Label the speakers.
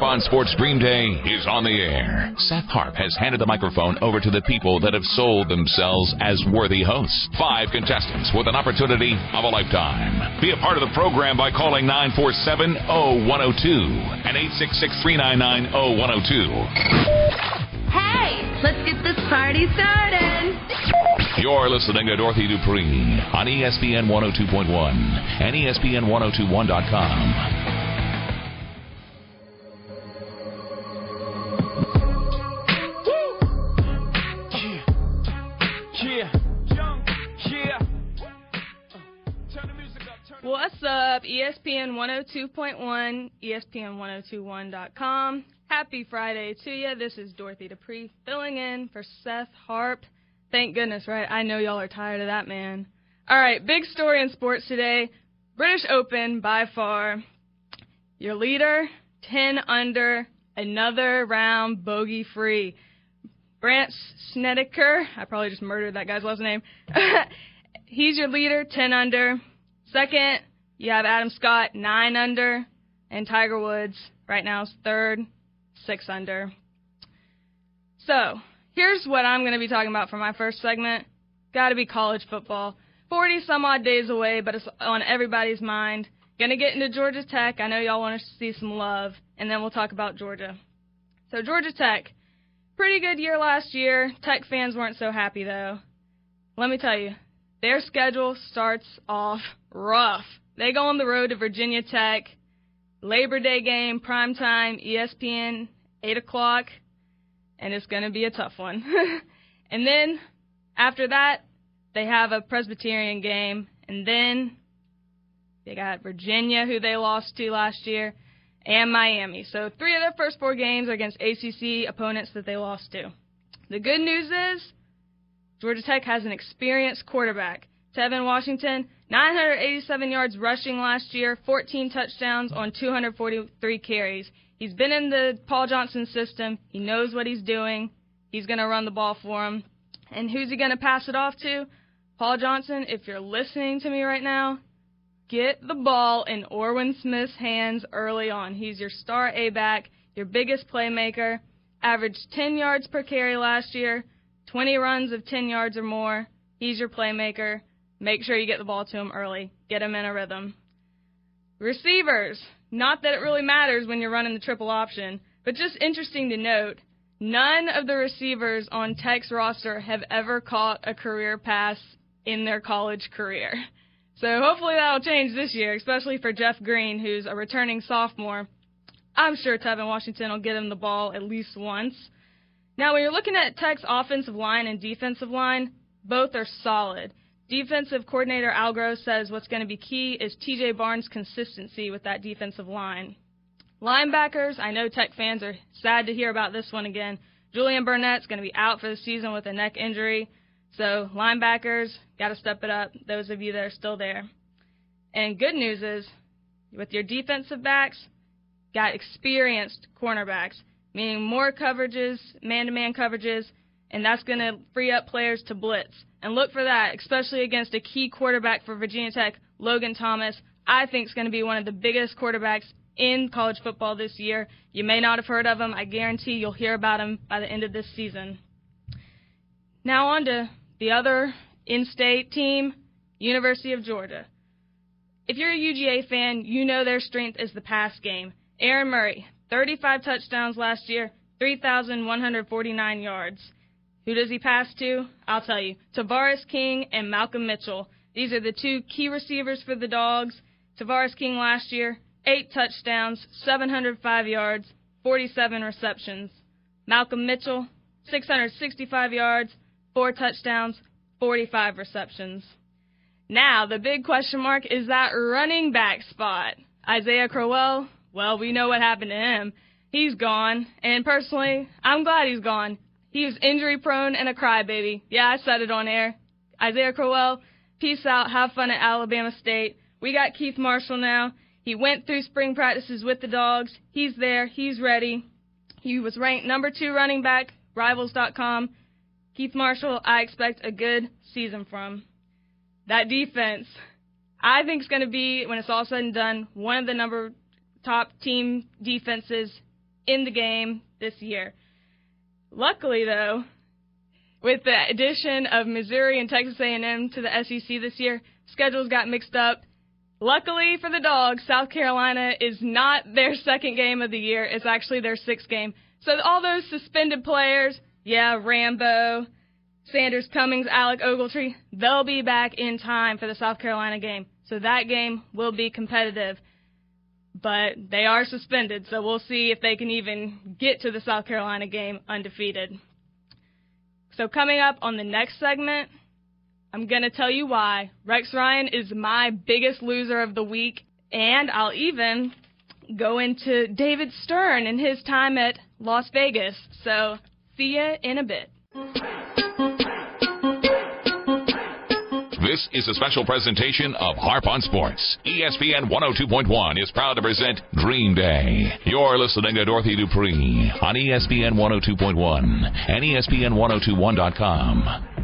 Speaker 1: On Sports Dream Day is on the air. Seth Harp has handed the microphone over to the people that have sold themselves as worthy hosts. 5 contestants with an opportunity of a lifetime. Be a part of the program by calling 947-0102 and 866-399-0102.
Speaker 2: Hey, let's get this party started.
Speaker 1: You're listening to Dorothy DuPree on ESPN 102.1 and ESPN1021.com.
Speaker 3: What's up, ESPN 102.1, ESPN1021.com. Happy Friday to you. This is Dorothy DuPree filling in for Seth Harp. Thank goodness, right? I know y'all are tired of that, man. All right, big story in sports today. British Open, by far. Your leader, 10 under, another round bogey-free. Brandt Snedeker, I probably just murdered that guy's last name. He's your leader, 10 under. Second, you have Adam Scott, 9 under. And Tiger Woods, right now, is third, 6 under. So, here's what I'm going to be talking about for my first segment. Got to be college football. 40-some-odd days away, but it's on everybody's mind. Going to get into Georgia Tech. I know y'all want to see some love. And then we'll talk about Georgia. So, Georgia Tech. Pretty good year last year. Tech fans weren't so happy, though. Let me tell you, their schedule starts off rough. They go on the road to Virginia Tech. Labor Day game, primetime, ESPN, 8 o'clock. And it's going to be a tough one. And then, after that, they have a Presbyterian game. And then they got Virginia, who they lost to last year, and Miami. So 3 of their first 4 games are against ACC opponents that they lost to. The good news is Georgia Tech has an experienced quarterback. Tevin Washington, 987 yards rushing last year, 14 touchdowns on 243 carries. He's been in the Paul Johnson system. He knows what he's doing. He's going to run the ball for him. And who's he going to pass it off to? Paul Johnson, if you're listening to me right now, get the ball in Orwin Smith's hands early on. He's your star A-back, your biggest playmaker, averaged 10 yards per carry last year, 20 runs of 10 yards or more. He's your playmaker. Make sure you get the ball to him early. Get him in a rhythm. Receivers. Not that it really matters when you're running the triple option, but just interesting to note, none of the receivers on Tech's roster have ever caught a career pass in their college career. So hopefully that'll change this year, especially for Jeff Green, who's a returning sophomore. I'm sure Tevin Washington will get him the ball at least once. Now, when you're looking at Tech's offensive line and defensive line, both are solid. Defensive coordinator Al Gross says what's going to be key is T.J. Barnes' consistency with that defensive line. Linebackers, I know Tech fans are sad to hear about this one again. Julian Burnett's going to be out for the season with a neck injury. So linebackers, got to step it up, those of you that are still there. And good news is, with your defensive backs, got experienced cornerbacks, meaning more coverages, man-to-man coverages, and that's going to free up players to blitz. And look for that, especially against a key quarterback for Virginia Tech, Logan Thomas. I think is going to be one of the biggest quarterbacks in college football this year. You may not have heard of him. I guarantee you'll hear about him by the end of this season. Now on to the other in-state team, University of Georgia. If you're a UGA fan, you know their strength is the pass game. Aaron Murray, 35 touchdowns last year, 3,149 yards. Who does he pass to? I'll tell you. Tavares King and Malcolm Mitchell. These are the 2 key receivers for the Dogs. Tavares King last year, 8 touchdowns, 705 yards, 47 receptions. Malcolm Mitchell, 665 yards, 4 touchdowns, 45 receptions. Now, the big question mark is that running back spot. Isaiah Crowell, well, we know what happened to him. He's gone, and personally, I'm glad he's gone. He was injury-prone and a crybaby. Yeah, I said it on air. Isaiah Crowell, peace out. Have fun at Alabama State. We got Keith Marshall now. He went through spring practices with the Dogs. He's there. He's ready. He was ranked number 2 running back, Rivals.com. Keith Marshall, I expect a good season from. That defense, I think is going to be, when it's all said and done, one of the top team defenses in the game this year. Luckily, though, with the addition of Missouri and Texas A&M to the SEC this year, schedules got mixed up. Luckily for the Dogs, South Carolina is not their second game of the year. It's actually their sixth game. So all those suspended players, Rambo, Sanders Cummings, Alec Ogletree, they'll be back in time for the South Carolina game. So that game will be competitive. But they are suspended, so we'll see if they can even get to the South Carolina game undefeated. So coming up on the next segment, I'm going to tell you why Rex Ryan is my biggest loser of the week, and I'll even go into David Stern and his time at Las Vegas. So see ya in a bit.
Speaker 1: This is a special presentation of Harp on Sports. ESPN 102.1 is proud to present Dream Day. You're listening to Dorothy DuPree on ESPN 102.1 and ESPN1021.com.